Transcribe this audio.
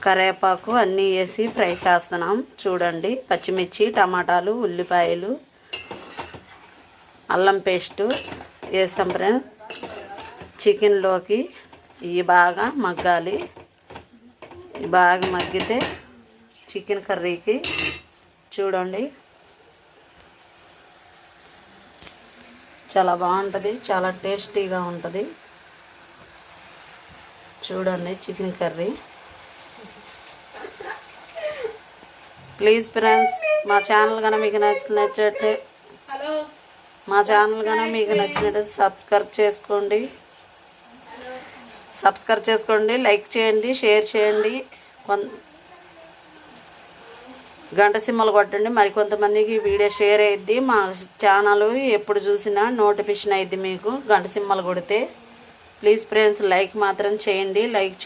కరివేపాకు అన్నీ వేసి ఫ్రై చేస్తున్నాం. చూడండి, పచ్చిమిర్చి, టమాటాలు, ఉల్లిపాయలు, అల్లం పేస్టు వేసాం ఫ్రెండ్స్. చికెన్లోకి ఇవి బాగా మగ్గాలి. బాగా మగ్గితే చికెన్ కర్రీకి చూడండి చాలా బాగుంటుంది, చాలా టేస్టీగా ఉంటుంది. చూడండి చికెన్ కర్రీ. ప్లీజ్ ఫ్రెండ్స్, మా ఛానల్ కనుక మీకు నచ్చినట్లయితే సబ్స్క్రైబ్ చేసుకోండి, లైక్ చేయండి, షేర్ చేయండి, గంట సింబల్ కొట్టండి. మరి కొంతమందికి వీడియో షేర్ అయ్యిద్ది. మా ఛానల్ ఎప్పుడు చూసినా నోటిఫికేషన్ అయ్యిద్ది మీకు గంట సింబల్ కొడితే. ప్లీజ్ ఫ్రెండ్స్, లైక్ మాత్రం చేయండి. లైక్